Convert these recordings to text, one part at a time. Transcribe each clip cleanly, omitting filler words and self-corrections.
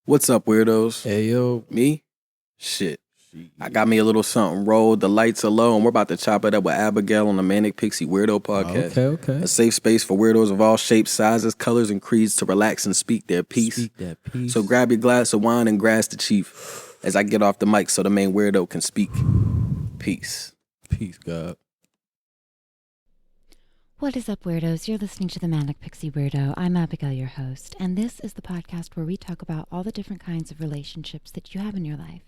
What's up, weirdos? Hey, yo. Me? Shit. I got me a little something rolled. The lights are low, and we're about to chop it up with Abigail on the Manic, Pixie, Weirdo podcast. Okay. A safe space for weirdos of all shapes, sizes, colors, and creeds to relax and speak their piece. Speak that piece. So grab your glass of wine and grass the chief as I get off the mic so the main weirdo can speak. Peace. Peace, God. What is up, weirdos? You're listening to the Manic Pixie Weirdo. I'm Abigail, your host, and this is the podcast where we talk about all the different kinds of relationships that you have in your life.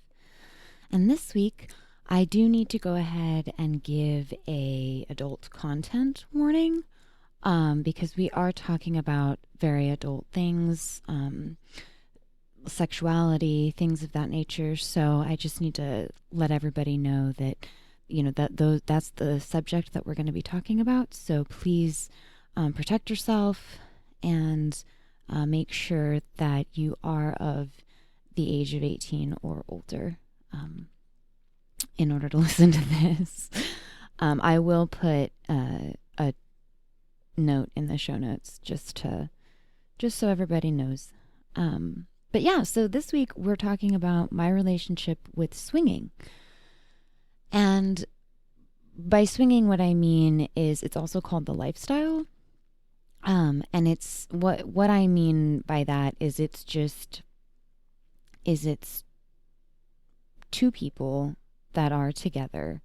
And this week, I do need to go ahead and give a adult content warning, because we are talking about very adult things, sexuality, things of that nature. So I just need to let everybody know that that's the subject that we're going to be talking about. So please protect yourself and make sure that you are of the age of 18 or older in order to listen to this. I will put a note in the show notes just so everybody knows. But yeah, so this week we're talking about my relationship with swinging. And by swinging, what I mean is it's also called the lifestyle. And it's what I mean by that is it's two people that are together,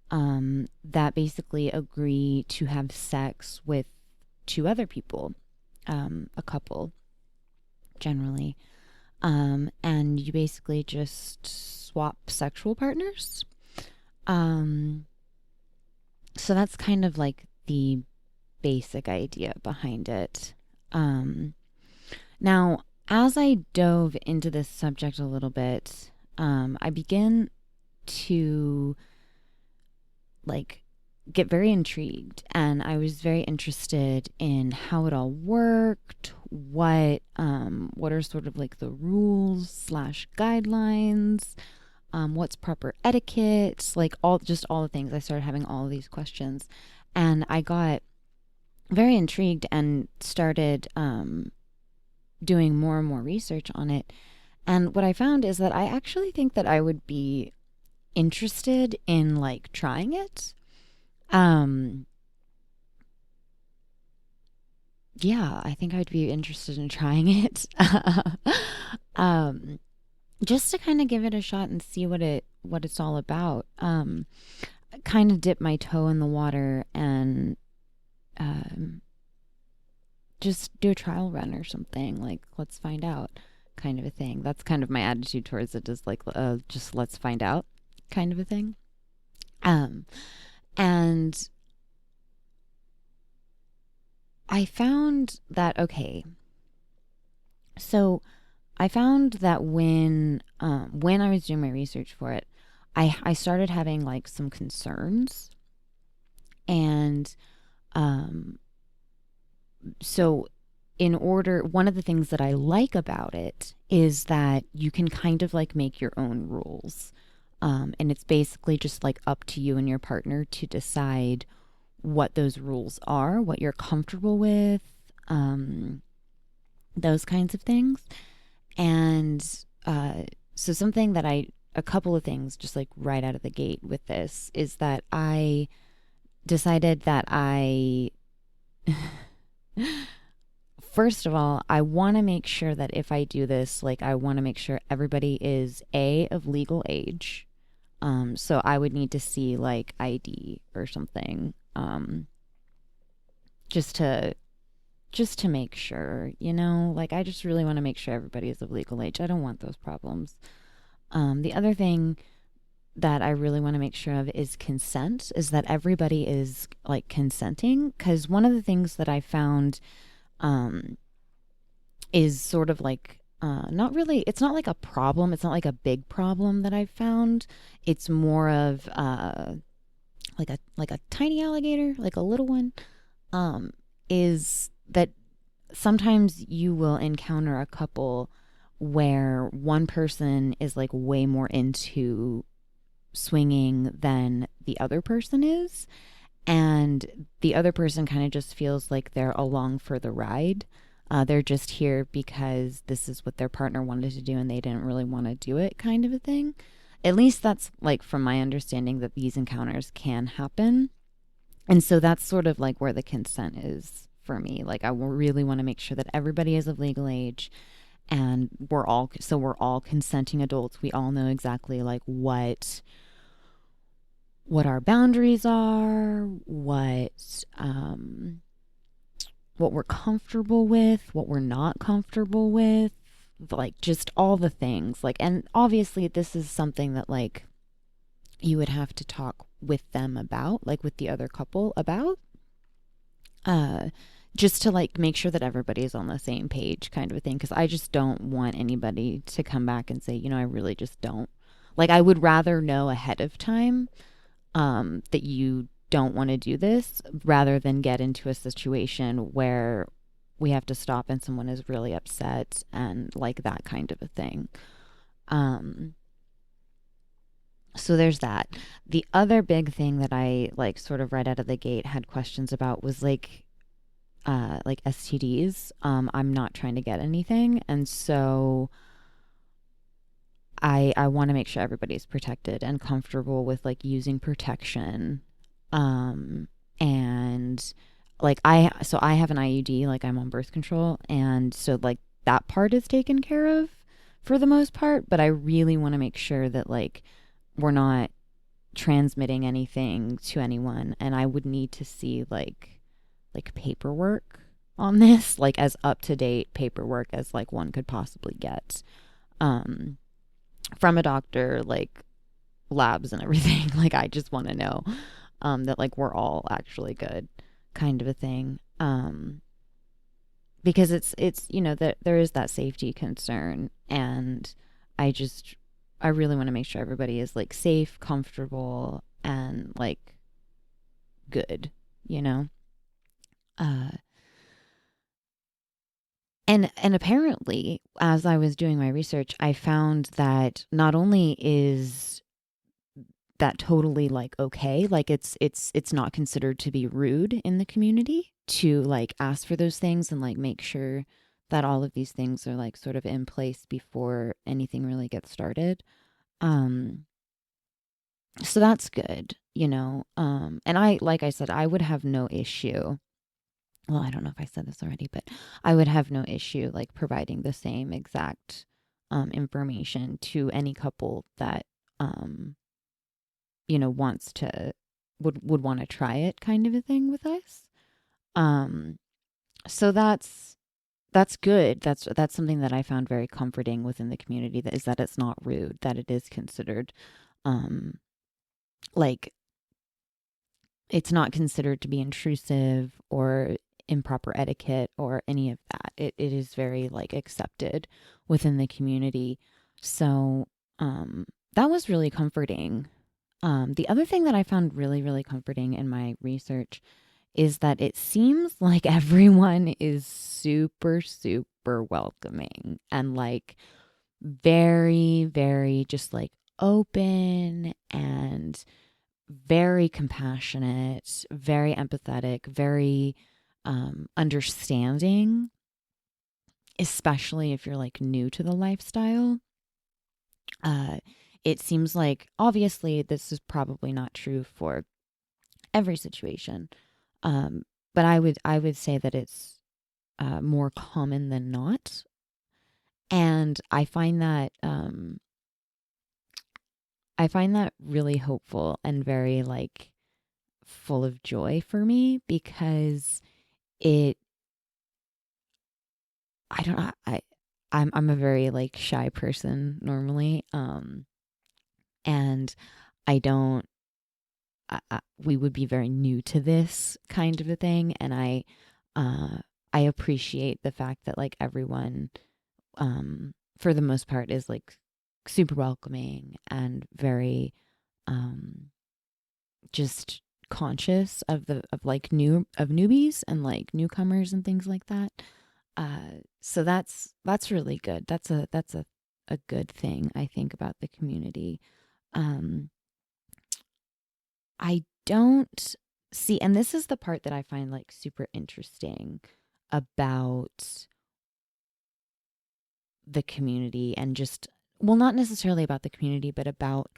that basically agree to have sex with two other people, a couple generally. And you basically just swap sexual partners. So that's kind of like the basic idea behind it. Now, as I dove into this subject a little bit, I began to get very intrigued, and I was very interested in how it all worked, what are sort of like the rules / guidelines, what's proper etiquette, all the things. I started having all of these questions, and I got very intrigued and started doing more and more research on it. And what I found is that I actually think that I would be interested in trying it. Yeah, I think I'd be interested in trying it. Just to kind of give it a shot and see what it's all about. Kind of dip my toe in the water and just do a trial run or something. Let's find out, kind of a thing. That's kind of my attitude towards it, is just let's find out, kind of a thing. And I found that, okay, so I found that when I was doing my research for it, I started having some concerns. And so one of the things that I like about it is that you can kind of make your own rules. And it's basically just up to you and your partner to decide what those rules are, what you're comfortable with, those kinds of things. And so a couple of things just right out of the gate with this is that I decided that first of all, I want to make sure that if I do this, I want to make sure everybody is of legal age. So I would need to see ID or something, just to make sure, I just really want to make sure everybody is of legal age. I don't want those problems. The other thing that I really want to make sure of is consent, is that everybody is consenting. Because one of the things that I found is sort of not really, it's not a problem. It's not a big problem that I've found. It's more of like a tiny alligator, a little one, is that sometimes you will encounter a couple where one person is way more into swinging than the other person is, and the other person kind of just feels like they're along for the ride. They're just here because this is what their partner wanted to do and they didn't really want to do it, kind of a thing. At least that's like from my understanding that these encounters can happen. And so that's sort of like where the consent is for me. Like I really want to make sure that everybody is of legal age and we're all consenting adults. We all know exactly like what our boundaries are, what we're comfortable with, what we're not comfortable with, like just all the things. Like, and obviously this is something that like you would have to talk with them about, like with the other couple about, uh, just to like make sure that everybody is on the same page, kind of a thing. Because I just don't want anybody to come back and say, you know, I really just don't. Like, I would rather know ahead of time that you don't want to do this rather than get into a situation where we have to stop and someone is really upset and like that kind of a thing. Um, so there's that. The other big thing that I like sort of right out of the gate had questions about was like STDs. I'm not trying to get anything, and so I want to make sure everybody's protected and comfortable with like using protection. And like I have an IUD, like I'm on birth control, and so like that part is taken care of for the most part, but I really want to make sure that like we're not transmitting anything to anyone, and I would need to see like paperwork on this, like as up to date paperwork as like one could possibly get. Um from a doctor, like labs and everything. Like I just want to know that like we're all actually good, kind of a thing. Because it's you know that there is that safety concern, and I just I really want to make sure everybody is like safe, comfortable, and like good, you know. Uh, and apparently, as I was doing my research, I found that not only is that totally like okay, like it's not considered to be rude in the community to like ask for those things and like make sure that all of these things are like sort of in place before anything really gets started. um so that's good, you know. And I like I said I would have no issue, well, I don't know if I said this already, but I would have no issue like providing the same exact information to any couple that um you know wants to would want to try it, kind of a thing with us. um so that's good. That's something that I found very comforting within the community, that is that it's not rude, that it is considered um like it's not considered to be intrusive or improper etiquette or any of that. It is very like accepted within the community. So that was really comforting. The other thing that I found really, really comforting in my research is that it seems like everyone is super, super welcoming and like very, very just like open and very compassionate, very empathetic, very understanding, especially if you're like new to the lifestyle. Uh, it seems like obviously this is probably not true for every situation, um, but I would say that it's more common than not, and I find that really hopeful and very like full of joy for me, because it I don't know I'm a very like shy person normally, and I don't we would be very new to this kind of a thing, and uh I appreciate the fact that like everyone for the most part is like super welcoming and very um just conscious of like newbies and like newcomers and things like that. So that's really good. That's a good thing, I think, about the community. Um, I don't see, and this is the part that I find like super interesting about the community and just, well, not necessarily about the community, but about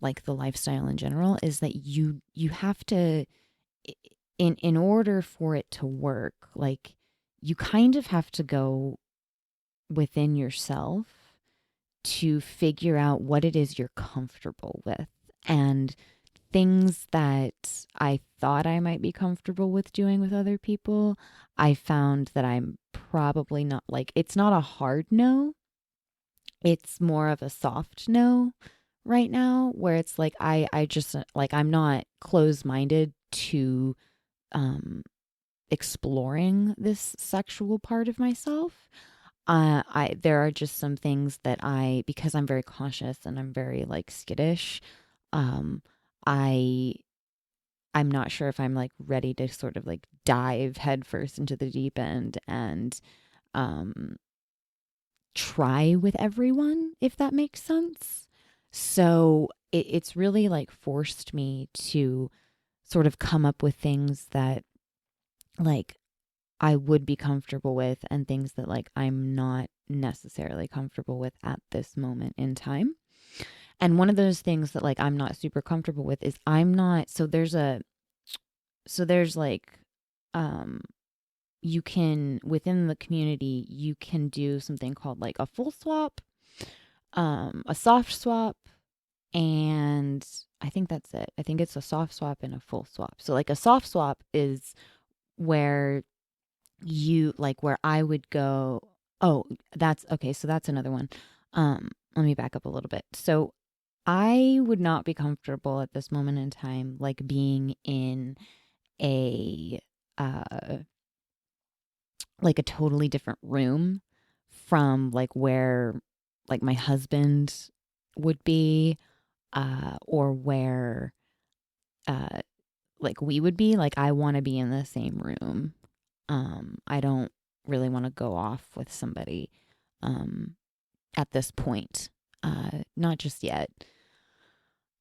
like the lifestyle in general, is that you have to, in order for it to work, like you kind of have to go within yourself to figure out what it is you're comfortable with. And things that I thought I might be comfortable with doing with other people, I found that I'm probably not. Like, it's not a hard no, it's more of a soft no right now, where it's like I just, like, I'm not closed-minded to exploring this sexual part of myself. There are just some things that because I'm very cautious and I'm very like skittish, um, I I'm not sure if I'm like ready to sort of like dive headfirst into the deep end and um try with everyone, if that makes sense. So it's really like forced me to sort of come up with things that like I would be comfortable with and things that like I'm not necessarily comfortable with at this moment in time. And one of those things that like I'm not super comfortable with is I'm not, so there's like um you can, within the community, you can do something called like a full swap, a soft swap, and I think that's it. I think it's a soft swap and a full swap. So like a soft swap is where you like, where I would go, oh, that's okay, so that's another one. Let me back up a little bit. So I would not be comfortable at this moment in time like being in a like a totally different room from like where like my husband would be, or where uh like we would be. Like, I want to be in the same room. I don't really want to go off with somebody um at this point, not just yet.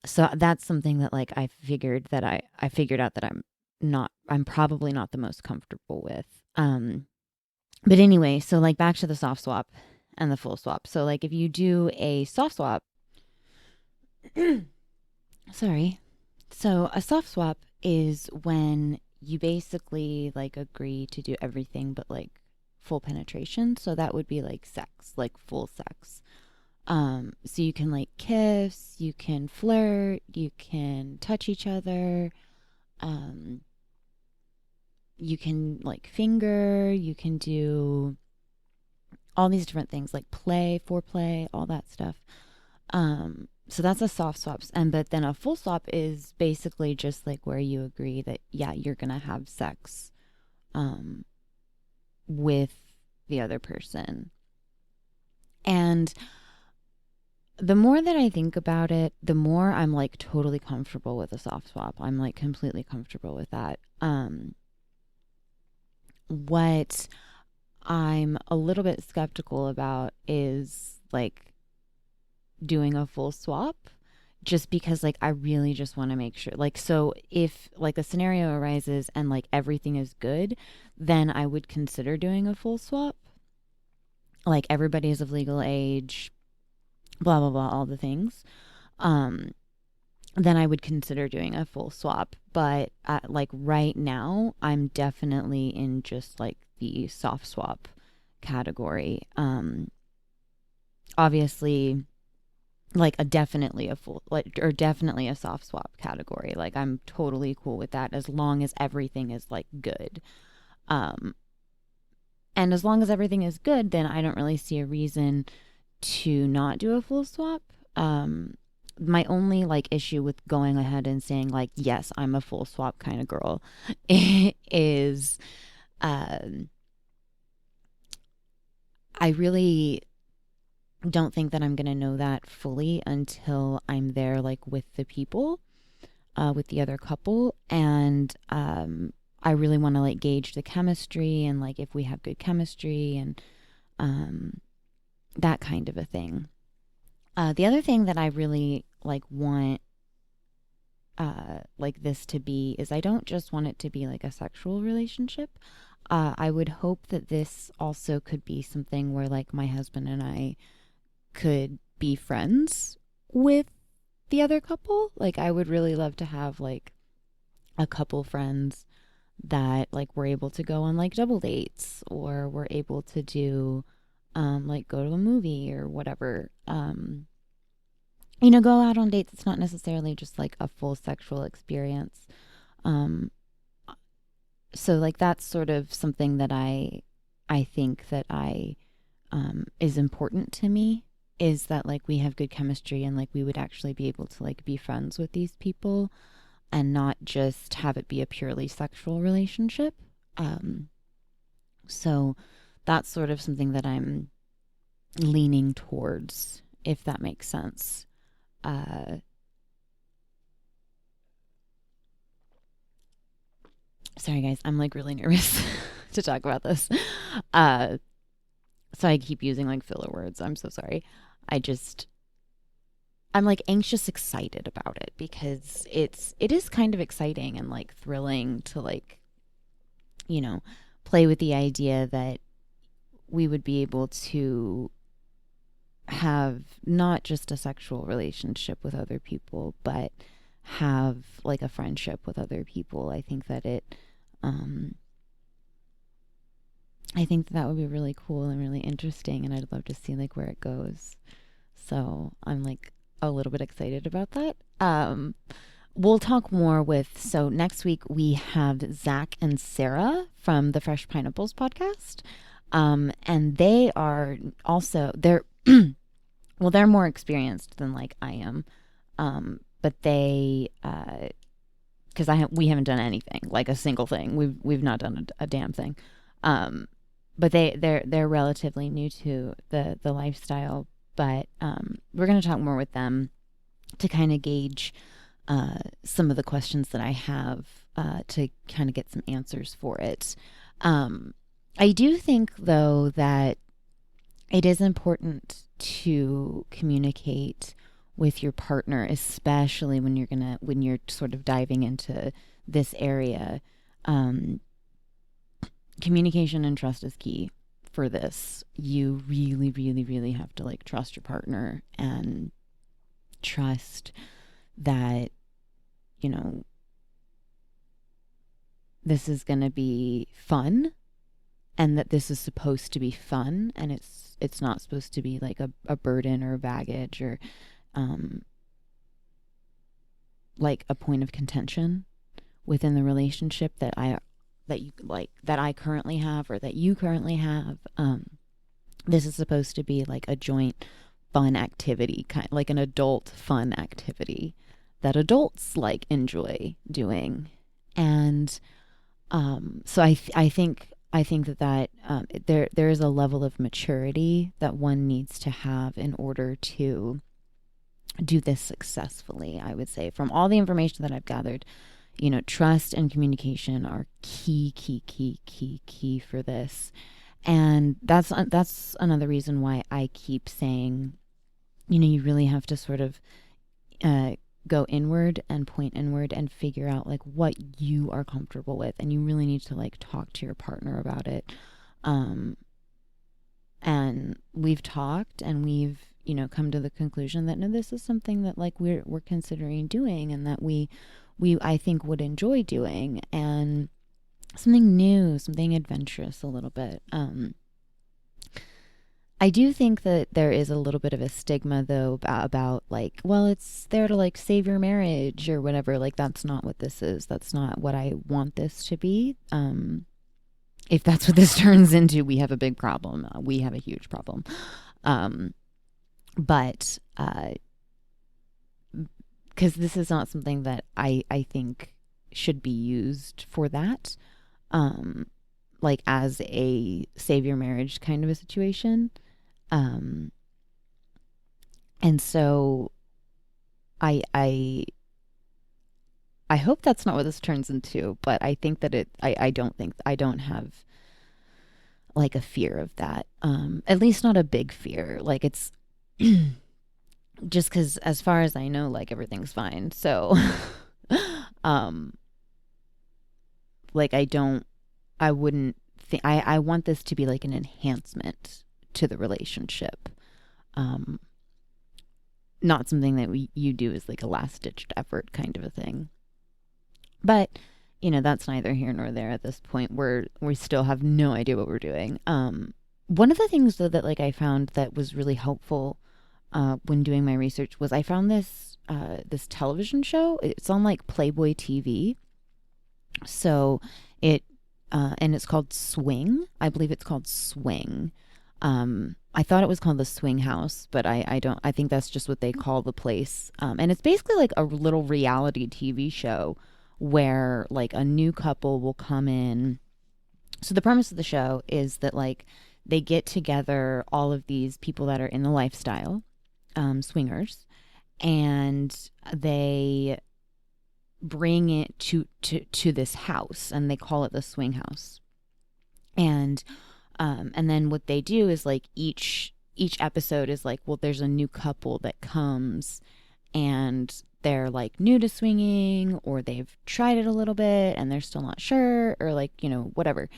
So that's something that like I figured out that I'm probably not the most comfortable with. But anyway, so like back to the soft swap and the full swap. So like if you do a soft swap, sorry. So a soft swap is when you basically like agree to do everything but like full penetration. So that would be like sex, like full sex. So you can like kiss, you can flirt, you can touch each other, um, you can like finger, you can do all these different things like play, foreplay, all that stuff. So that's a soft swaps. And but then a full swap is basically just like where you agree that yeah, you're gonna have sex with the other person. And the more that I think about it, the more I'm like totally comfortable with a soft swap. I'm like completely comfortable with that. What I'm a little bit skeptical about is like doing a full swap, just because like I really just want to make sure, like, so if like a scenario arises and like everything is good, then I would consider doing a full swap, like everybody is of legal age, blah blah blah, all the things. um then I would consider doing a full swap. But like right now I'm definitely in just like the soft swap category. Obviously, like a definitely a full, like, or definitely a soft swap category. Like, I'm totally cool with that as long as everything is like good. Um and as long as everything is good, then I don't really see a reason to not do a full swap. My only like issue with going ahead and saying like yes, I'm a full swap kind of girl is um I really don't think that I'm going to know that fully until I'm there, like with the people, with the other couple. And I really want to like gauge the chemistry and like if we have good chemistry and that kind of a thing. The other thing that I really like want like this to be is I don't just want it to be like a sexual relationship. I would hope that this also could be something where like my husband and I could be friends with the other couple. Like I would really love to have like a couple friends that like we're able to go on like double dates, or we're able to do like go to a movie or whatever. Go out on dates. It's not necessarily just like a full sexual experience. Um so like that's sort of something that I think that I is important to me, is that like we have good chemistry and like we would actually be able to like be friends with these people and not just have it be a purely sexual relationship. Um, so that's sort of something that I'm leaning towards, if that makes sense. Sorry, guys, I'm like really nervous to talk about this. Uh, so I keep using like filler words. I'm so sorry. I'm like anxious excited about it because it is kind of exciting and like thrilling to like, you know, play with the idea that we would be able to have not just a sexual relationship with other people, but have like a friendship with other people. Um, I think that would be really cool and really interesting, and I'd love to see like where it goes. So I'm like a little bit excited about that. We'll talk more so next week we have Zach and Sarah from the Fresh Pineapples podcast. And they are also, well, they're more experienced than like I am. But because we haven't done anything, like a single thing. We've not done a damn thing. But they're relatively new to the lifestyle. But we're going to talk more with them to kind of gauge some of the questions that I have to kind of get some answers for it. I do think, though, that it is important to communicate with your partner, especially when you're sort of diving into this area. Communication and trust is key for this. You really, really, really have to like trust your partner and trust that, this is going to be fun, and that this is supposed to be fun, and it's not supposed to be like a burden or baggage or like a point of contention within the relationship that I currently have, or that you currently have. This is supposed to be like a joint fun activity, kind like an adult fun activity that adults like enjoy doing. And so I think that there is a level of maturity that one needs to have in order to do this successfully. I would say, from all the information that I've gathered, trust and communication are key for this. And that's another reason why I keep saying, you really have to sort of go inward and point inward and figure out like what you are comfortable with, and you really need to like talk to your partner about it. And we've talked, and we've come to the conclusion that no, this is something that like we're considering doing, and that we I think would enjoy doing, and something new, something adventurous a little bit. I do think that there is a little bit of a stigma, though, about like, well, it's there to like save your marriage or whatever. Like, that's not what this is. That's not what I want this to be. If that's what this turns into, we have a big problem. We have a huge problem. But because this is not something that I think should be used for that, like as a save your marriage kind of a situation. And so I hope that's not what this turns into, but I think that I don't have like a fear of that. At least not a big fear. Like, it's just because as far as I know, like everything's fine. So Um, like I wouldn't think, I want this to be like an enhancement to the relationship. Um, Not something that you do as like a last ditched effort kind of a thing. But, that's neither here nor there at this point. We still have no idea what we're doing. One of the things though that like I found that was really helpful when doing my research was I found this television show. It's on like Playboy TV. So it and it's called Swing. I believe it's called Swing. I thought it was called the Swing House, but I don't. I think that's just what they call the place. And it's basically like a little reality TV show where like a new couple will come in. So the premise of the show is that like they get together all of these people that are in the lifestyle, swingers, and they bring it to this house, and they call it the Swing House. And then what they do is like each episode is like, well, there's a new couple that comes and they're like new to swinging, or they've tried it a little bit and they're still not sure, or like, whatever.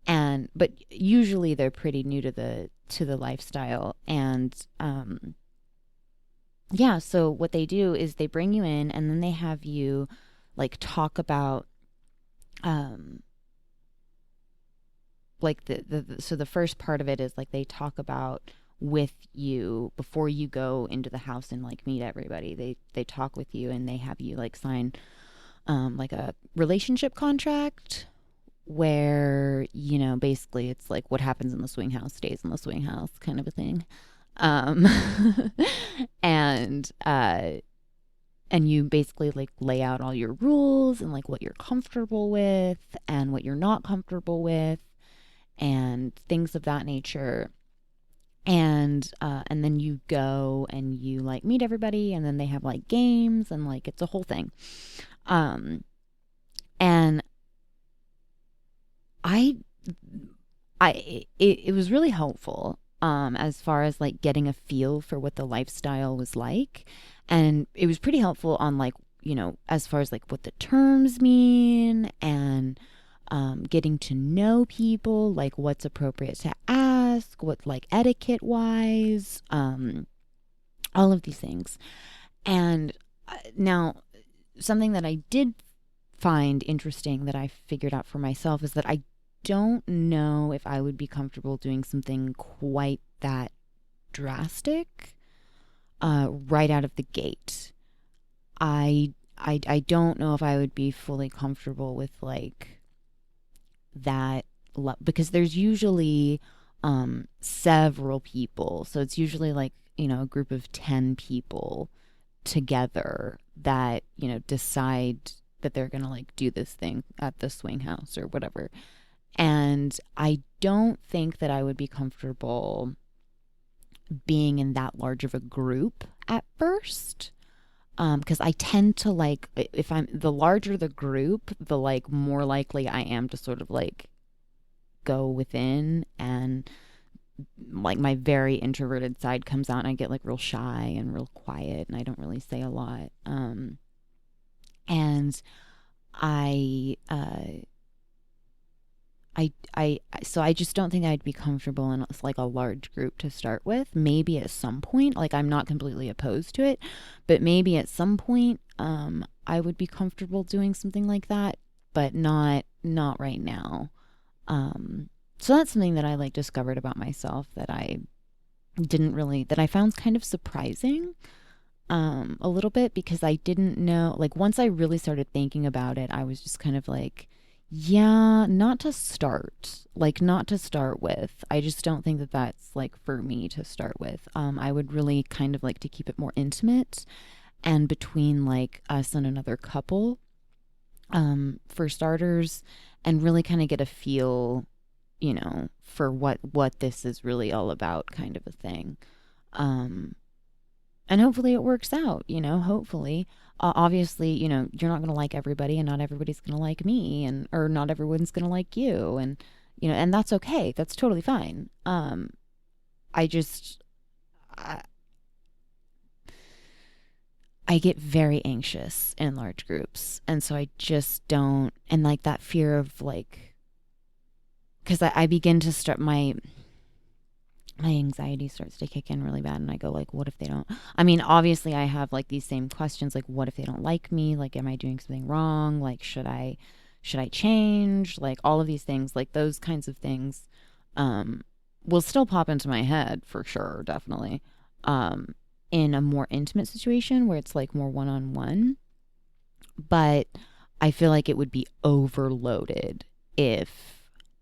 But usually they're pretty new to the lifestyle. And yeah, so what they do is they bring you in, and then they have you like talk about like so the first part of it is like they talk about with you before you go into the house and like meet everybody. They talk with you, and they have you like sign like a relationship contract where basically it's like what happens in the swing house stays in the swing house kind of a thing. um and you basically like lay out all your rules and like what you're comfortable with and what you're not comfortable with and things of that nature. And then you go and you like meet everybody, and then they have like games, and like it's a whole thing. And it was really helpful as far as like getting a feel for what the lifestyle was like. And it was pretty helpful on like, as far as like what the terms mean, and getting to know people, like what's appropriate to ask, what like etiquette wise, all of these things. And now something that I did find interesting that I figured out for myself is that I don't know if I would be comfortable doing something quite that drastic right out of the gate. I don't know if I would be fully comfortable with like that because there's usually several people, so it's usually like a group of 10 people together that decide that they're gonna like do this thing at the swing house or whatever. And I don't think that I would be comfortable being in that large of a group at first. Because I tend to like, if I'm the larger the group, the like more likely I am to sort of like go within, and like my very introverted side comes out, and I get like real shy and real quiet, and I don't really say a lot. And I so I just don't think I'd be comfortable in like a large group to start with. Maybe at some point, like I'm not completely opposed to it, but maybe at some point I would be comfortable doing something like that, but not right now. So that's something that I like discovered about myself that I found kind of surprising a little bit, because I didn't know, like once I really started thinking about it, I was just kind of like, yeah, not to start with. I just don't think that that's like for me to start with. I would really kind of like to keep it more intimate and between like us and another couple, for starters, and really kind of get a feel, for what this is really all about kind of a thing. And hopefully it works out, hopefully. Obviously, you're not going to like everybody, and not everybody's going to like me, or not everyone's going to like you. And, and that's okay. That's totally fine. I just, I get very anxious in large groups. And so I just don't, and like that fear of like, because I begin to start, my anxiety starts to kick in really bad, and I go like, what if they don't, I mean, obviously I have like these same questions, like what if they don't like me? Like, am I doing something wrong? Like, should I change? Like all of these things, like those kinds of things, will still pop into my head for sure, definitely. In a more intimate situation where it's like more one-on-one, but I feel like it would be overloaded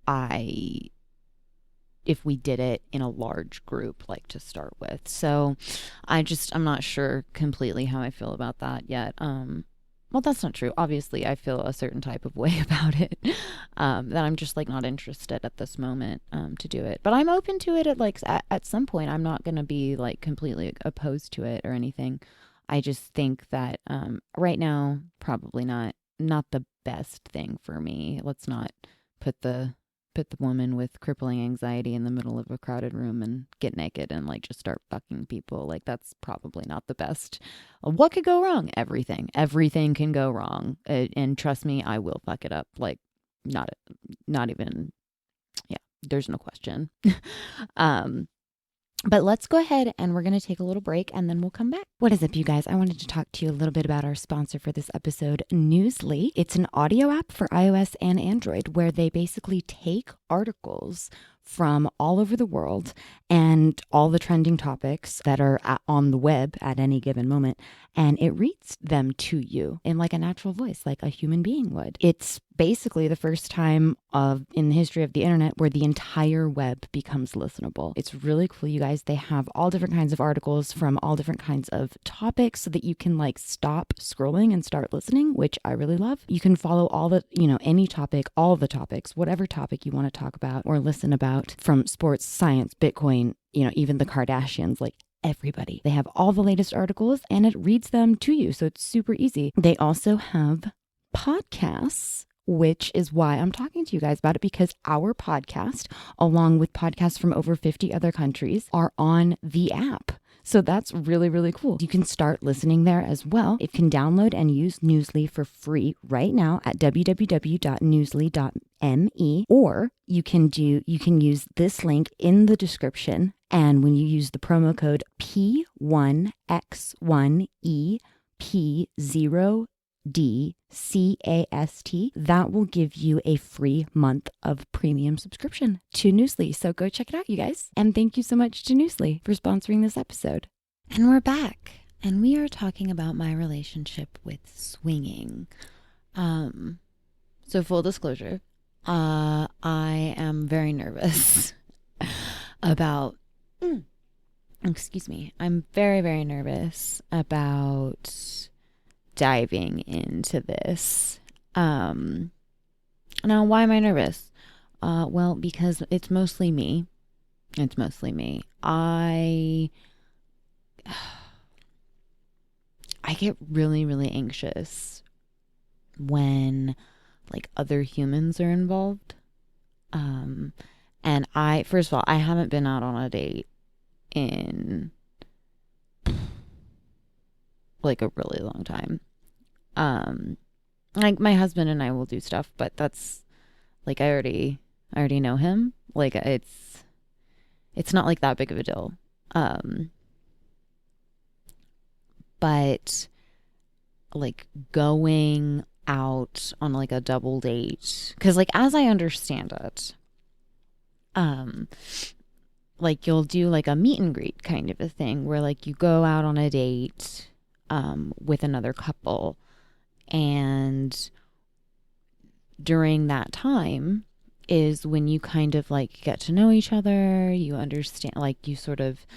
I if we did it in a large group, like to start with. So I'm not sure completely how I feel about that yet. Well, that's not true. Obviously, I feel a certain type of way about it, that I'm just like not interested at this moment, to do it. But I'm open to it at some point. I'm not going to be like completely opposed to it or anything. I just think that, right now, probably not the best thing for me. Let's not put the woman with crippling anxiety in the middle of a crowded room and get naked and like just start fucking people. Like, that's probably not the best. What could go wrong? Everything can go wrong. And trust me, I will fuck it up. Like, not even, yeah, there's no question. But let's go ahead and we're going to take a little break and then we'll come back. What is up, you guys? I wanted to talk to you a little bit about our sponsor for this episode, Newsly. It's an audio app for iOS and Android where they basically take articles from all over the world and all the trending topics that are on the web at any given moment, and it reads them to you in like a natural voice, like a human being would. It's basically the first time in the history of the internet where the entire web becomes listenable. It's really cool, you guys. They have all different kinds of articles from all different kinds of topics so that you can like stop scrolling and start listening, which I really love. You can follow all the, any topic, all the topics, whatever topic you want to talk about or listen about, from sports, science, Bitcoin, even the Kardashians, like everybody. They have all the latest articles and it reads them to you. So it's super easy. They also have podcasts, which is why I'm talking to you guys about it, because our podcast, along with podcasts from over 50 other countries, are on the app. So that's really, really cool. You can start listening there as well. You can download and use Newsly for free right now at www.newsly.me, or you can use this link in the description. And when you use the promo code P1X1EP0DCAST, that will give you a free month of premium subscription to Newsly. So go check it out, you guys. And thank you so much to Newsly for sponsoring this episode. And we're back, and we are talking about my relationship with swinging. So full disclosure, I am very nervous about, excuse me, I'm very, very nervous about diving into this. Now, why am I nervous? Well, because it's mostly me. I get really, really anxious when like other humans are involved. And first of all, I haven't been out on a date in like a really long time. Like my husband and I will do stuff, but that's like, I already know him. Like it's not like that big of a deal. But like going out on like a double date, because like as I understand it, like you'll do like a meet and greet kind of a thing where like you go out on a date with another couple, and during that time is when you kind of like get to know each other, you understand, like you sort of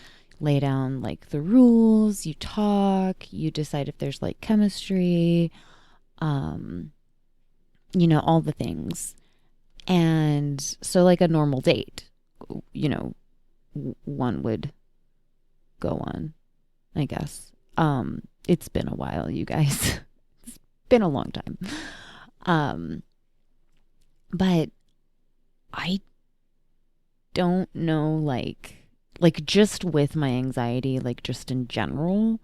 lay down like the rules, you talk, you decide if there's like chemistry, all the things. And so like a normal date, one would go on, I guess. It's been a while, you guys. It's been a long time. But I don't know, like just with my anxiety, like just in general,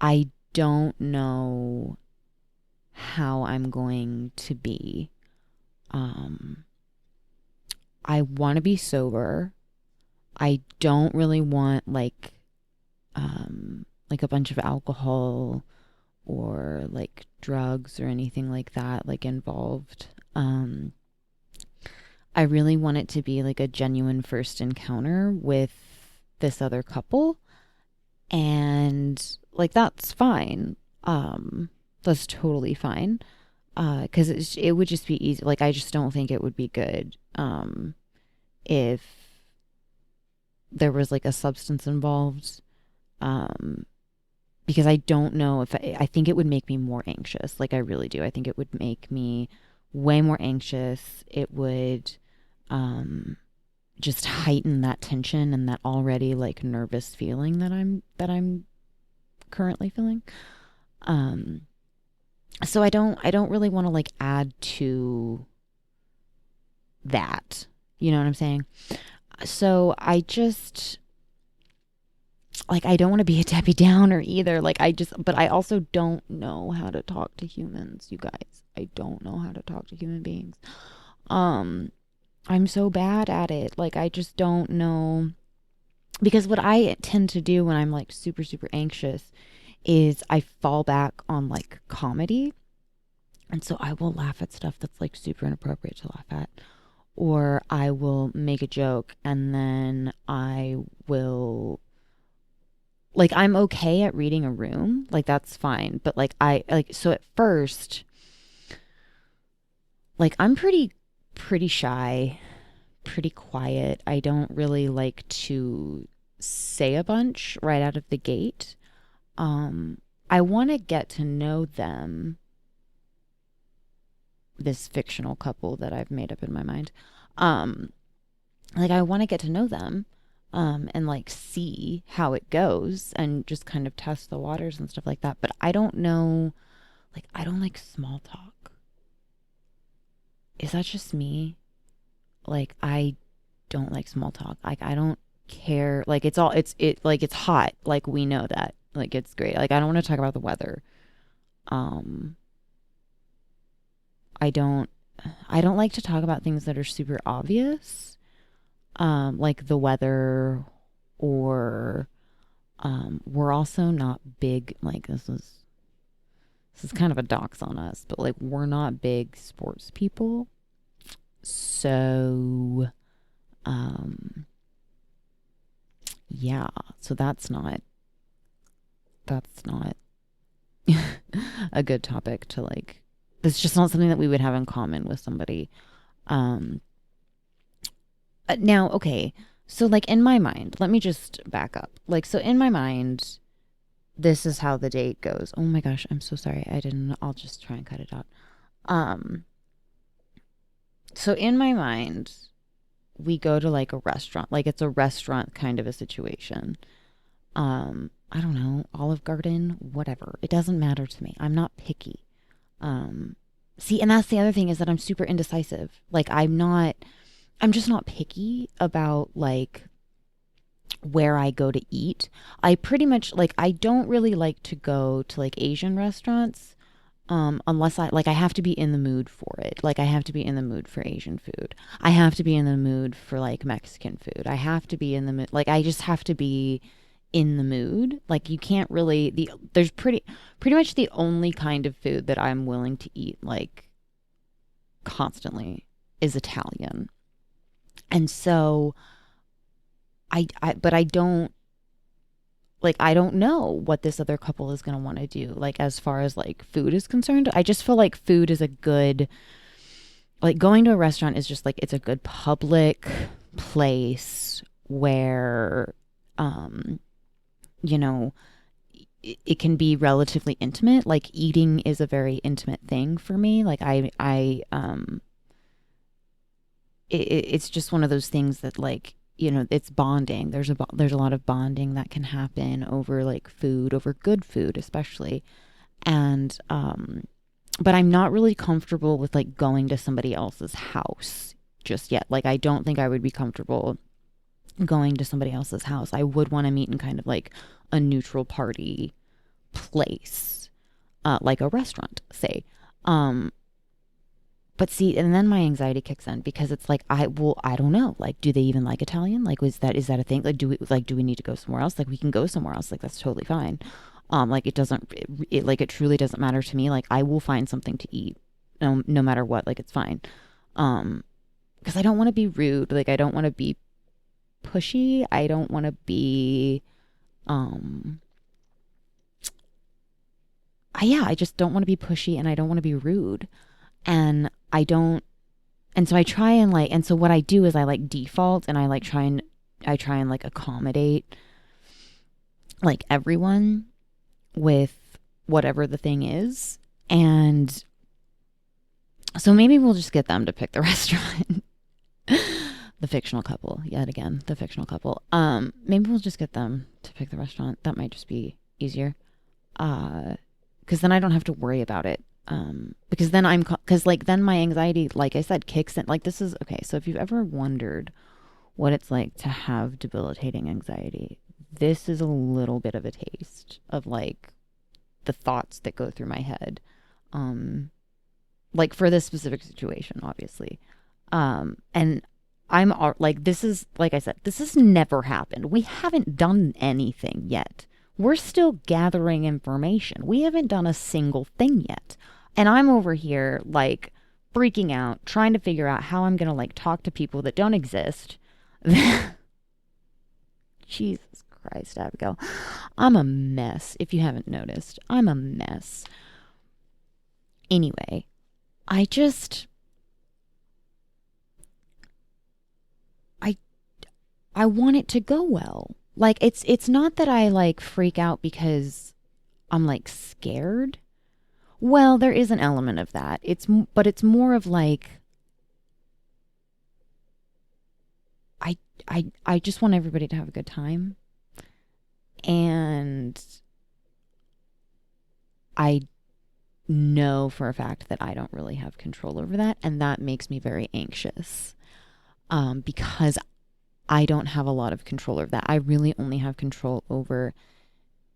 I don't know how I'm going to be. I want to be sober. I don't really want like a bunch of alcohol or like drugs or anything like that like involved. I really want it to be like a genuine first encounter with this other couple, and like that's fine. That's totally fine. Because it would just be easy. Like I just don't think it would be good if there was like a substance involved. Because I don't know if I think it would make me more anxious. Like I really do. I think it would make me way more anxious. It would just heighten that tension and that already like nervous feeling that I'm currently feeling. So I don't really want to like add to that. You know what I'm saying? So I just like I don't want to be a Debbie Downer either. But I also don't know how to talk to humans, you guys. I don't know how to talk to human beings. I'm so bad at it. Like I just don't know, because what I tend to do when I'm like super super anxious is I fall back on like comedy. And so I will laugh at stuff that's like super inappropriate to laugh at. Or I will make a joke and then I will like I'm okay at reading a room. Like that's fine. But like so at first like I'm pretty shy, pretty quiet. I don't really like to say a bunch right out of the gate. I want to get to know them, this fictional couple that I've made up in my mind. Like I want to get to know them, and like see how it goes and just kind of test the waters and stuff like that. But I don't know, like I don't like small talk. Is that just me? Like I don't like small talk. Like I don't care. Like it's hot. Like we know that. Like it's great. Like I don't want to talk about the weather. Um I don't like to talk about things that are super obvious. Like the weather, or we're also not big, like this is kind of a dox on us, but like we're not big sports people. So yeah, so that's not a good topic to like, it's just not something that we would have in common with somebody. Now, okay, so like in my mind, let me just back up. Like, so in my mind, this is how the date goes. Oh my gosh, I'm so sorry. I'll just try and cut it out. So in my mind, we go to like a restaurant, like it's a restaurant kind of a situation. I don't know, Olive Garden, whatever. It doesn't matter to me. I'm not picky. See, and that's the other thing, is that I'm super indecisive. Like I'm just not picky about like where I go to eat. I pretty much like, I don't really like to go to like Asian restaurants, unless I have to be in the mood for it. Like I have to be in the mood for Asian food. I have to be in the mood for like Mexican food. I have to be in the mood, like I just have to be in the mood. Like you can't really, there's pretty much the only kind of food that I'm willing to eat like constantly is Italian. And so but I don't, like I don't know what this other couple is going to want to do, like as far as like food is concerned. I just feel like food is a good, like going to a restaurant is just like, it's a good public place where you know, it can be relatively intimate. Like eating is a very intimate thing for me. Like it's just one of those things that like, you know, it's bonding. There's a lot of bonding that can happen over like food, over good food especially. And but I'm not really comfortable with like going to somebody else's house just yet. Like I don't think I would be comfortable going to somebody else's house. I would want to meet in kind of like a neutral party place, like a restaurant, say. But see, and then my anxiety kicks in because it's like, I don't know. Like, do they even like Italian? Like, is that a thing? Like, do we need to go somewhere else? Like, we can go somewhere else. Like, that's totally fine. Like, it truly doesn't matter to me. Like, I will find something to eat, no matter what. Like, it's fine. Because I don't want to be rude. Like, I don't want to be pushy. I don't want to be, I just don't want to be pushy, and I don't want to be rude. And so I try and like, and so what I do is I like default, and I try and like accommodate like everyone with whatever the thing is. And so maybe we'll just get them to pick the restaurant. The fictional couple, yet again, the fictional couple. Maybe we'll just get them to pick the restaurant. That might just be easier. Because then I don't have to worry about it. Because then then my anxiety, like I said, kicks in. Like, this is, okay, so if you've ever wondered what it's like to have debilitating anxiety, this is a little bit of a taste of like the thoughts that go through my head. Like for this specific situation, obviously. And I'm like, this is, like I said, this has never happened. We haven't done anything yet. We're still gathering information. We haven't done a single thing yet. And I'm over here like freaking out, trying to figure out how I'm going to like talk to people that don't exist. Jesus Christ, Abigail. I'm a mess. If you haven't noticed, I'm a mess. Anyway, I want it to go well. Like, it's not that I like freak out because I'm like scared. Well, there is an element of that. But it's more of like, I just want everybody to have a good time. And I know for a fact that I don't really have control over that. And that makes me very anxious. Because I don't have a lot of control over that. I really only have control over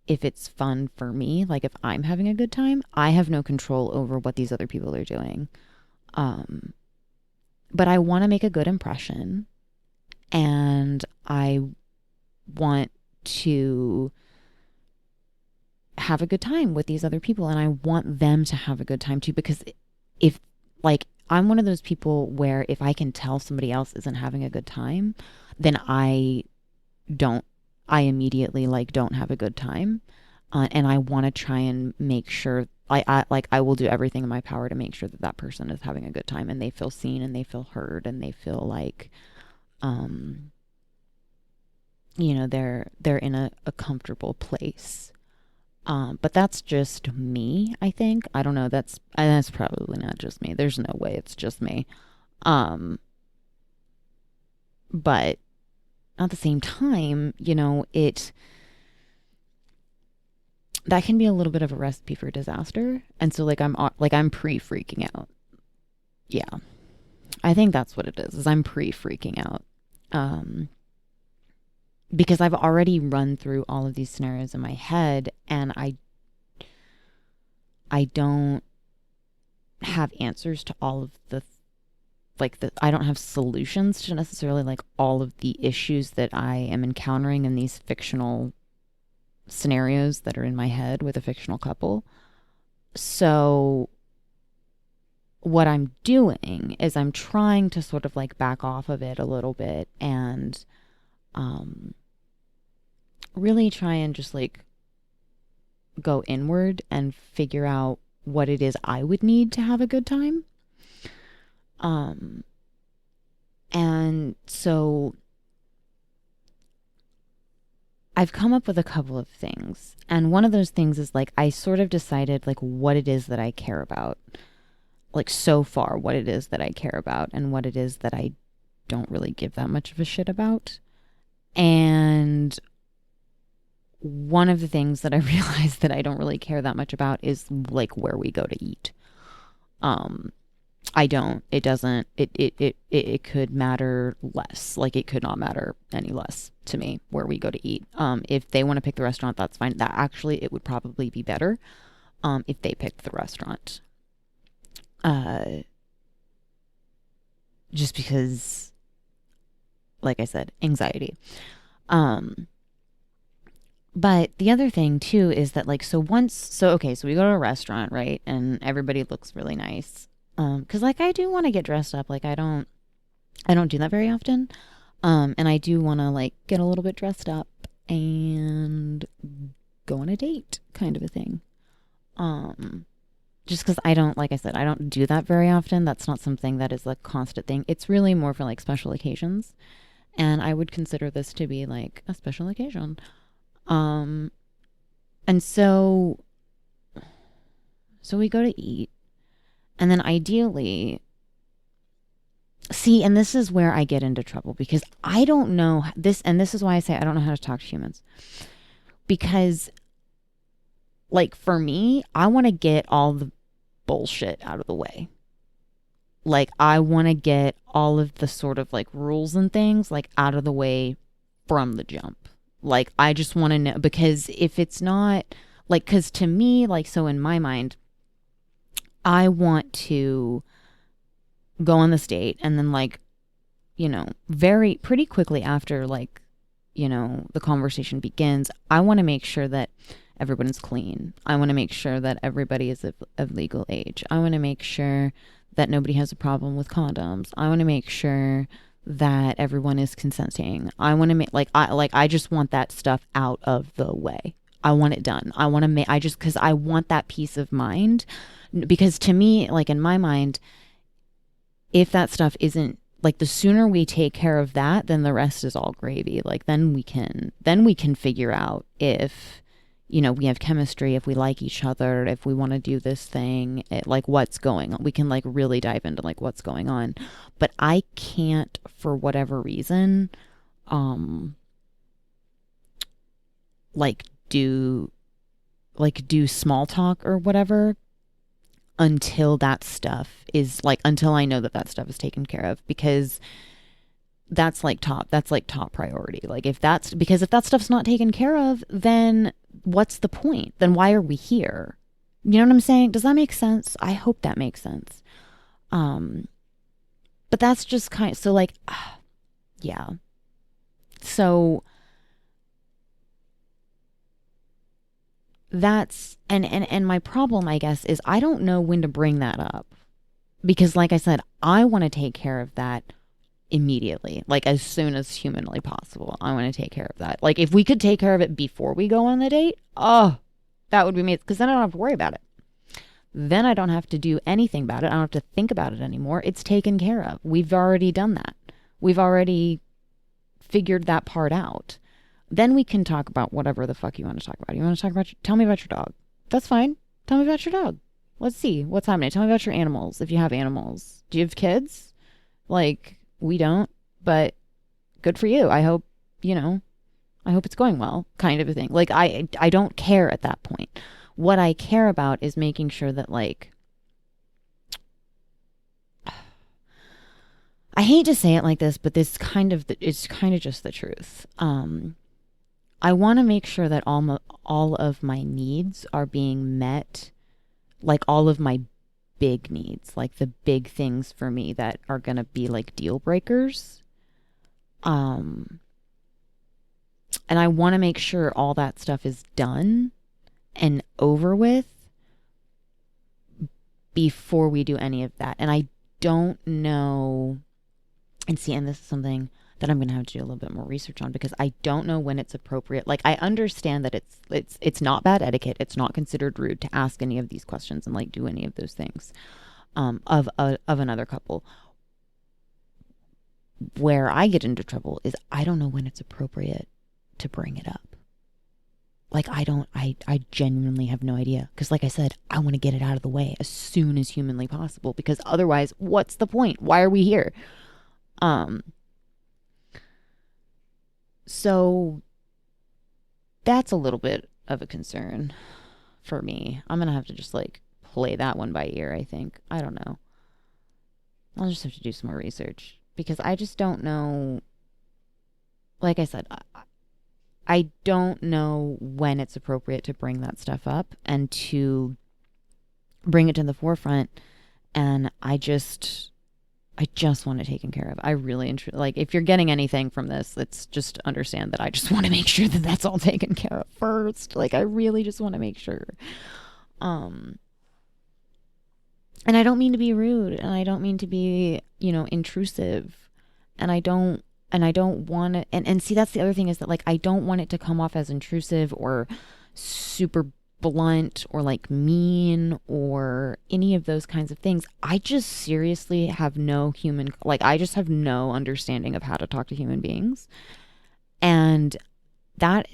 if it's fun for me. Like, if I'm having a good time, I have no control over what these other people are doing. But I want to make a good impression, and I want to have a good time with these other people, and I want them to have a good time too, because if, like, I'm one of those people where if I can tell somebody else isn't having a good time, then I immediately like don't have a good time. And I want to try and make sure I will do everything in my power to make sure that that person is having a good time, and they feel seen, and they feel heard, and they feel like, they're in a comfortable place. But that's just me, I think. I don't know. That's probably not just me. There's no way it's just me. But at the same time, that can be a little bit of a recipe for disaster. And so I'm pre-freaking out. Yeah. I think that's what it is I'm pre-freaking out. Because I've already run through all of these scenarios in my head, and I don't have answers to all of I don't have solutions to necessarily like all of the issues that I am encountering in these fictional scenarios that are in my head with a fictional couple. So what I'm doing is I'm trying to sort of like back off of it a little bit and really try and just like go inward and figure out what it is I would need to have a good time. And so I've come up with a couple of things. And one of those things is like, I sort of decided like what it is that I care about. Like so far, what it is that I care about and what it is that I don't really give that much of a shit about. And one of the things that I realized that I don't really care that much about is like where we go to eat. I don't. It doesn't. It could matter less. Like, it could not matter any less to me where we go to eat. If they want to pick the restaurant, that's fine. That actually, it would probably be better if they picked the restaurant. Just because, like I said, anxiety. But the other thing too is that, like, so okay, so we go to a restaurant, right? And everybody looks really nice. Cause like I do want to get dressed up. Like I don't do that very often. And I do want to like get a little bit dressed up and go on a date kind of a thing. Just cause I don't, like I said, I don't do that very often. That's not something that is a constant thing. It's really more for like special occasions. And I would consider this to be like a special occasion. And so we go to eat, and then ideally, see, and this is where I get into trouble because I don't know this, and this is why I say I don't know how to talk to humans. Because, like, for me, I want to get all the bullshit out of the way. Like, I want to get all of the sort of like rules and things like out of the way from the jump. Like, I just want to know, because if it's not, like, because to me, like, so in my mind, I want to go on this date and then, like, you know, pretty quickly after, like, you know, the conversation begins, I want to make sure that everyone is clean. I want to make sure that everybody is of legal age. I want to make sure that nobody has a problem with condoms. I want to make sure that everyone is consenting. I want to make I just want that stuff out of the way. I want it done. I want to make because I want that peace of mind, because to me, like, in my mind, if that stuff isn't, like, the sooner we take care of that, then the rest is all gravy. Like, then we can figure out if, you know, we have chemistry, if we like each other, if we want to do this thing, like, what's going on. We can, like, really dive into, like, what's going on. But I can't, for whatever reason, like, do small talk or whatever until that stuff is, like, until I know that stuff is taken care of, because that's top priority. Like, if that stuff's not taken care of, then what's the point? Then why are we here? You know what I'm saying? Does that make sense? I hope that makes sense. But that's just kind of, so, like, yeah. So that's, and my problem, I guess, is I don't know when to bring that up, because, like I said, I want to take care of that immediately, like, as soon as humanly possible. I want to take care of that. Like, if we could take care of it before we go on the date, oh, that would be amazing, because then I don't have to worry about it. Then I don't have to do anything about it. I don't have to think about it anymore. It's taken care of. We've already done that. We've already figured that part out. Then we can talk about whatever the fuck you want to talk about. You want to talk about, tell me about your dog. That's fine. Tell me about your dog. Let's see what's happening. Tell me about your animals, if you have animals. Do you have kids? Like, we don't, but good for you. I hope, you know, I hope it's going well, kind of a thing. Like, I don't care at that point. What I care about is making sure that, like, I hate to say it like this, but it's kind of just the truth. I want to make sure that all of my needs are being met, like, all of my big needs, like the big things for me that are going to be like deal breakers. And I want to make sure all that stuff is done and over with before we do any of that. And I don't know, and see, and this is something that I'm going to have to do a little bit more research on, because I don't know when it's appropriate. Like, I understand that it's not bad etiquette. It's not considered rude to ask any of these questions and, like, do any of those things of another couple. Where I get into trouble is I don't know when it's appropriate to bring it up. Like, I genuinely have no idea. Because, like I said, I want to get it out of the way as soon as humanly possible. Because otherwise, what's the point? Why are we here? So that's a little bit of a concern for me. I'm going to have to just, like, play that one by ear, I think. I don't know. I'll just have to do some more research because I just don't know. Like I said, I don't know when it's appropriate to bring that stuff up and to bring it to the forefront. And I just want it taken care of. I really like, if you're getting anything from this, it's just understand that I just want to make sure that that's all taken care of first. Like, I really just want to make sure. And I don't mean to be rude, and I don't mean to be, intrusive, and I don't want to, and see, that's the other thing, is that, like, I don't want it to come off as intrusive or super blunt or like mean or any of those kinds of things. I just seriously have no I just have no understanding of how to talk to human beings. And that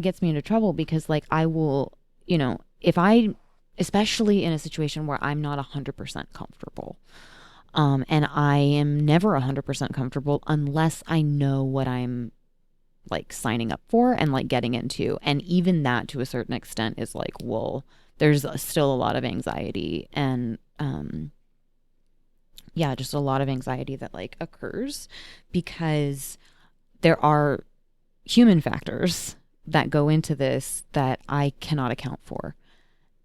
gets me into trouble because, like, I will, if I, especially in a situation where I'm not 100% comfortable, and I am never 100% comfortable unless I know what I'm, like, signing up for and, like, getting into. And even that, to a certain extent, is like, well, there's still a lot of anxiety and just a lot of anxiety that, like, occurs because there are human factors that go into this that I cannot account for.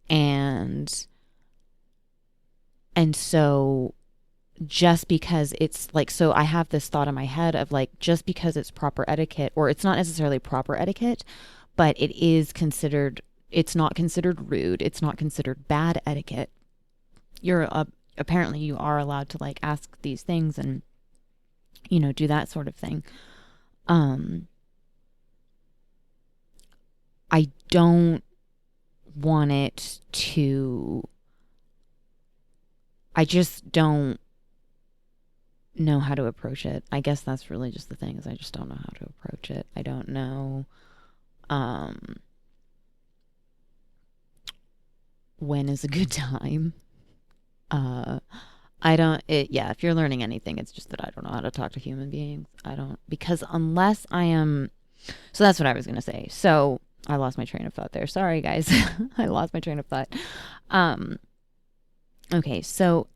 And so just because it's like, so I have this thought in my head of, like, just because it's proper etiquette, or it's not necessarily proper etiquette, but it's not considered rude. It's not considered bad etiquette. Apparently you are allowed to, like, ask these things and, do that sort of thing. I don't want it to, I just don't know how to approach it. I guess that's really just the thing, is I just don't know how to approach it. I don't know when is a good time. If you're learning anything, it's just that I don't know how to talk to human beings. Because unless I am, so that's what I was going to say. So I lost my train of thought there. Sorry, guys. I lost my train of thought. Okay, so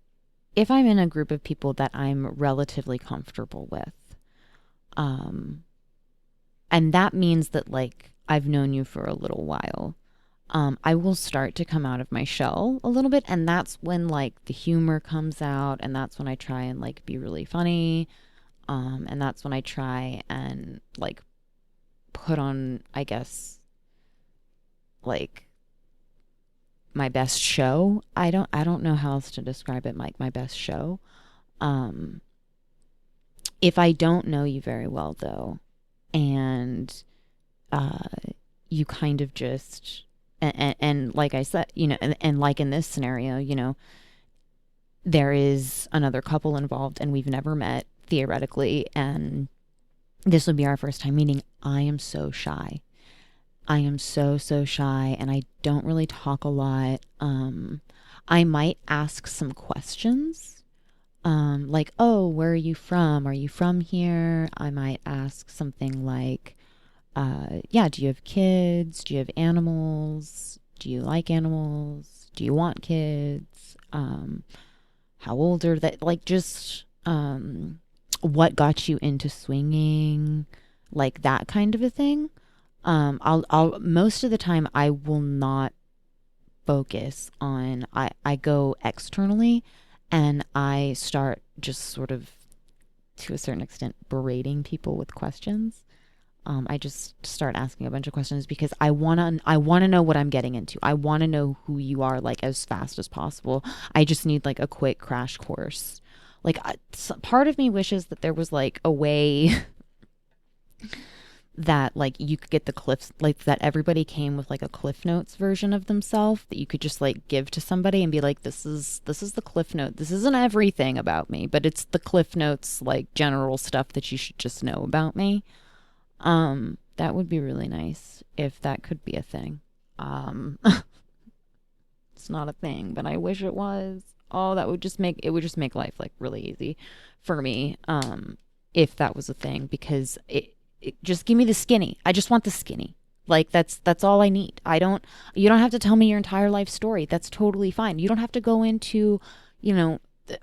if I'm in a group of people that I'm relatively comfortable with, and that means that, like, I've known you for a little while, I will start to come out of my shell a little bit, and that's when, like, the humor comes out, and that's when I try and, like, be really funny, and that's when I try and, like, put on, I guess, like, my best show. I don't know how else to describe it, like, my best show. If I don't know you very well, though, and you kind of just, and like I said, and like in this scenario, there is another couple involved and we've never met, theoretically, and this would be our first time meeting. I am so shy. I am so shy, and I don't really talk a lot. I might ask some questions, like, oh, where are you from? Are you from here? I might ask something like, do you have kids? Do you have animals? Do you like animals? Do you want kids? How old are they? Like, just, what got you into swinging? Like, that kind of a thing. I'll most of the time I will not focus on, I go externally and I start just sort of, to a certain extent, berating people with questions. I just start asking a bunch of questions because I want to know what I'm getting into. I want to know who you are, like, as fast as possible. I just need, like, a quick crash course. Like, part of me wishes that there was, like, a way that, like, you could get the cliffs, like, that everybody came with, like, a Cliff Notes version of themselves that you could just, like, give to somebody and be like, this is the Cliff Note. This isn't everything about me, but it's the Cliff Notes, like, general stuff that you should just know about me. That would be really nice if that could be a thing. It's not a thing, but I wish it was. Oh, it would just make life, like, really easy for me. If that was a thing, because it just give me the skinny. I just want the skinny. Like, that's all I need. You don't have to tell me your entire life story. That's totally fine. You don't have to go into,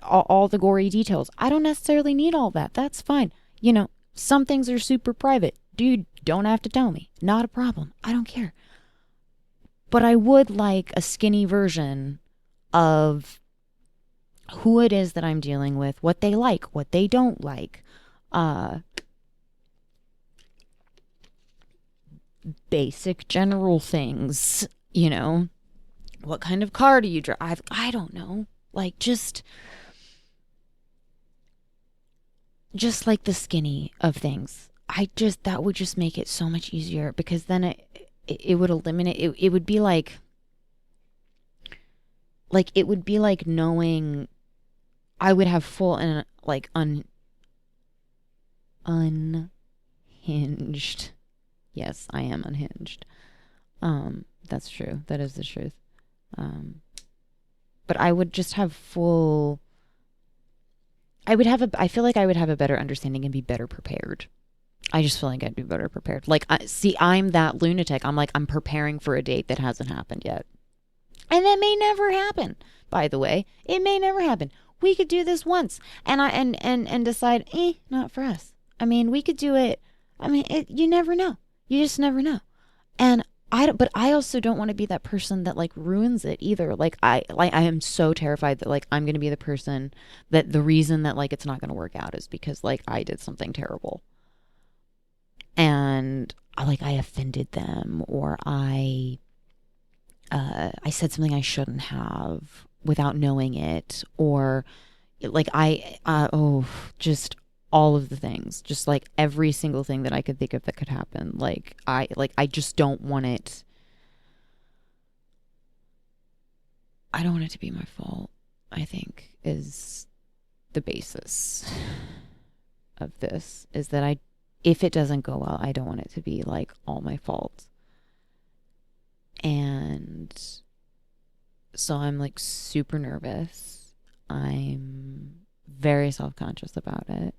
all the gory details. I don't necessarily need all that. That's fine. Some things are super private. Dude, don't have to tell me. Not a problem. I don't care. But I would like a skinny version of who it is that I'm dealing with, what they like, what they don't like. Basic general things, what kind of car do you drive? I don't know. Like just like the skinny of things. That would just make it so much easier, because then it would eliminate it would be like it would be like knowing I would have full and like unhinged. Yes, I am unhinged. That's true. That is the truth. But I would just have full. I feel like I would have a better understanding and be better prepared. I just feel like I'd be better prepared. Like, I'm that lunatic. I'm preparing for a date that hasn't happened yet. And that may never happen, by the way. It may never happen. We could do this once and decide, not for us. I mean, we could do it. I mean, you never know. You just never know. And but I also don't want to be that person that like ruins it either. I am so terrified that like I'm going to be the person that the reason that like it's not going to work out is because like I did something terrible. And I offended them, or I said something I shouldn't have without knowing it, or like just all of the things, just like every single thing that I could think of that could happen. I just don't want it. I don't want it to be my fault, I think, is the basis of this, is that if it doesn't go well, I don't want it to be like all my fault. And so I'm like super nervous. I'm very self-conscious about it.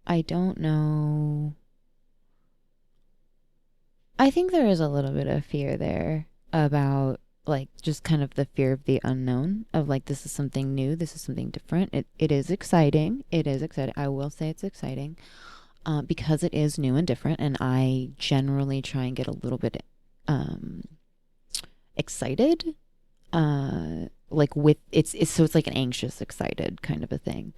I don't know. I think there is a little bit of fear there about like just kind of the fear of the unknown, of like, this is something new, this is something different. It is exciting. It is exciting. I will say it's exciting because it is new and different, and I generally try and get a little bit excited. Like with it's so it's like an anxious, excited kind of a thing.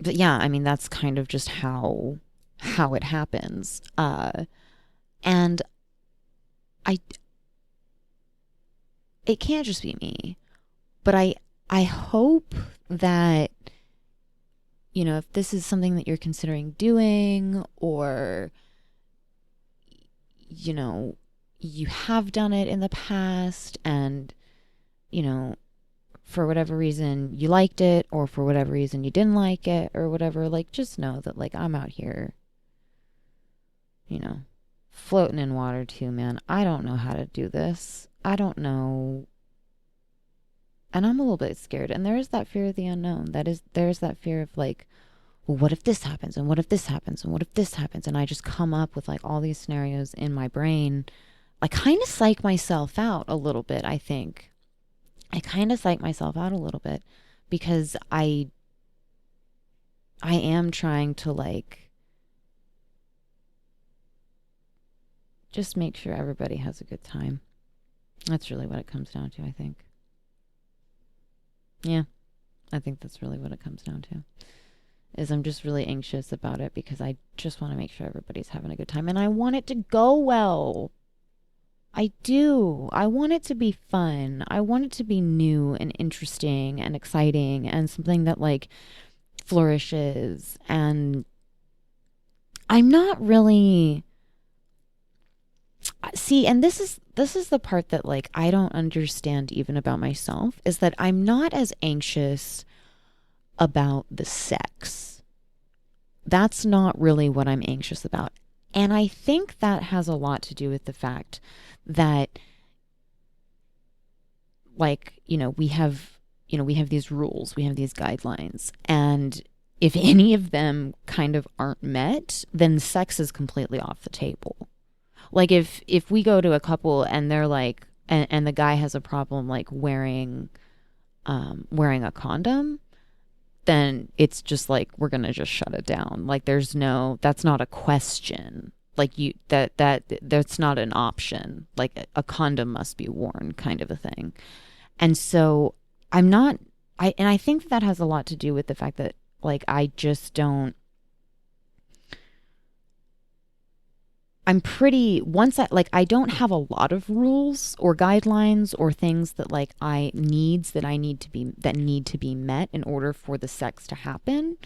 But yeah, I mean that's kind of just how it happens. And it can't just be me, but I hope that, if this is something that you're considering doing, or, you have done it in the past and, for whatever reason you liked it, or for whatever reason you didn't like it, or whatever, like, just know that, like, I'm out here, floating in water too, man. I don't know how to do this. I don't know. And I'm a little bit scared. And there is that fear of the unknown. There's that fear of like, well, what if this happens? And what if this happens? And what if this happens? And I just come up with like all these scenarios in my brain. I kind of psych myself out a little bit, I think. I kind of psych myself out a little bit because I am trying to like just make sure everybody has a good time. That's really what it comes down to, I think. Yeah, I think that's really what it comes down to. Is I'm just really anxious about it because I just want to make sure everybody's having a good time. And I want it to go well. I do. I want it to be fun. I want it to be new and interesting and exciting and something that like flourishes. And I'm not really... See, and this is the part that like I don't understand even about myself, is that I'm not as anxious about the sex. That's not really what I'm anxious about. And I think that has a lot to do with the fact that like, we have these rules, we have these guidelines, and if any of them kind of aren't met, then sex is completely off the table. Like if we go to a couple and they're like, and the guy has a problem like wearing a condom, then it's just like we're gonna just shut it down. Like that's not a question. Like that's not an option. Like a condom must be worn, kind of a thing. And so I think that has a lot to do with the fact that like I just don't. I'm pretty once I don't have a lot of rules or guidelines or things that like that need to be met in order for the sex to happen.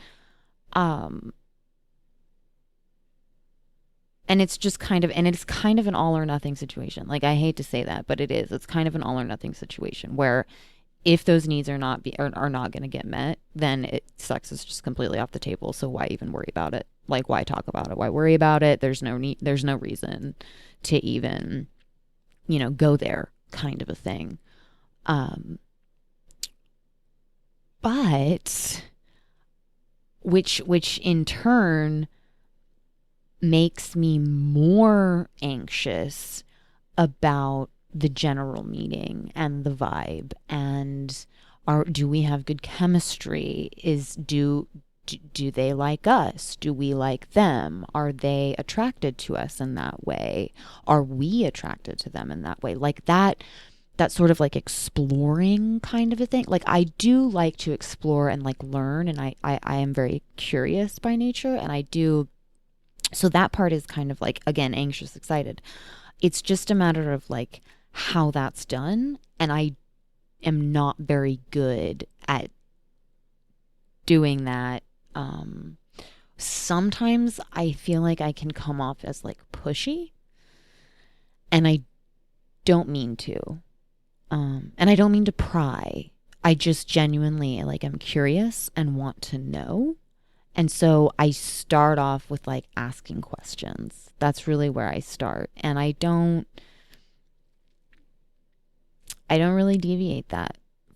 And it's just kind of an all or nothing situation. Like I hate to say that, but it is. It's kind of an all or nothing situation where if those needs are not going to get met, then sex is just completely off the table. So why even worry about it? Like why talk about it? Why worry about it? There's no reason to even, go there, kind of a thing. But which in turn makes me more anxious about the general meeting and the vibe, and do we have good chemistry? Do they like us? Do we like them? Are they attracted to us in that way? Are we attracted to them in that way? Like that sort of like exploring kind of a thing. Like I do like to explore and like learn, and I am very curious by nature, and I do. So that part is kind of like, again, anxious, excited. It's just a matter of like how that's done. And I am not very good at doing that. Sometimes I feel like I can come off as like pushy, and I don't mean to. And I don't mean to pry. I just genuinely like I'm curious and want to know. And so I start off with like asking questions. That's really where I start. And I don't really deviate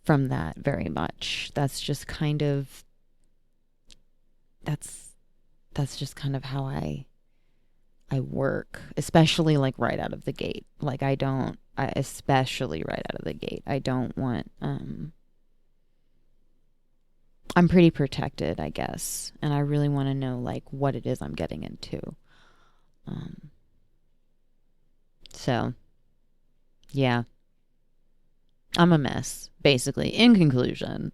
from that very much. That's just kind of how I work, especially like right out of the gate. Like especially right out of the gate. I don't want I'm pretty protected, I guess, and I really want to know like what it is I'm getting into. So yeah, I'm a mess, basically. In conclusion,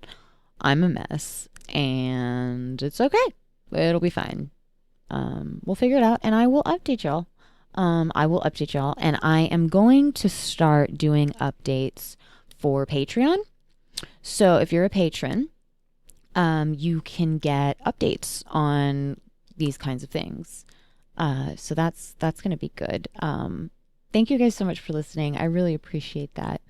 I'm a mess, and it's okay. It'll be fine. We'll figure it out, and I will update y'all. And I am going to start doing updates for Patreon. So if you're a patron, you can get updates on these kinds of things. So that's going to be good. Thank you guys so much for listening. I really appreciate that.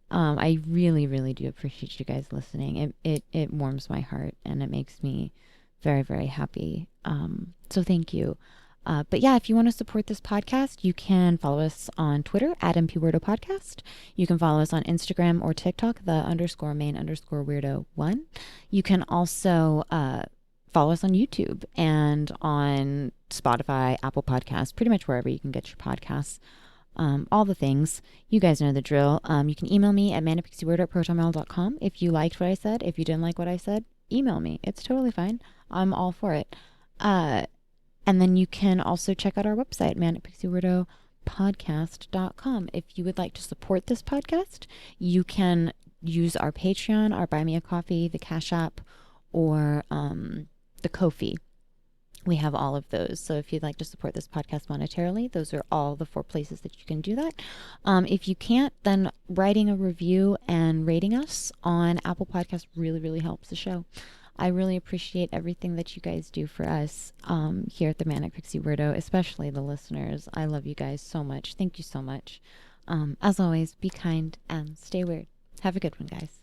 I really, really do appreciate you guys listening. It warms my heart, and it makes me very, very happy. So thank you. But yeah, if you want to support this podcast, you can follow us on Twitter at MPWeirdo Podcast. You can follow us on Instagram or TikTok, _main_weirdo1. You can also follow us on YouTube and on Spotify, Apple Podcasts, pretty much wherever you can get your podcasts. All the things. You guys know the drill. You can email me at manicpixieweirdo@protonmail.com. If you liked what I said, if you didn't like what I said, email me. It's totally fine. I'm all for it. And then you can also check out our website, manicpixieweirdo.podcast.com. If you would like to support this podcast, you can use our Patreon, our Buy Me a Coffee, the Cash App, or the Ko-fi. We have all of those. So if you'd like to support this podcast monetarily, those are all the 4 places that you can do that. If you can't, then writing a review and rating us on Apple Podcasts really, really helps the show. I really appreciate everything that you guys do for us here at the Manic Pixie Weirdo, especially the listeners. I love you guys so much. Thank you so much. As always, be kind and stay weird. Have a good one, guys.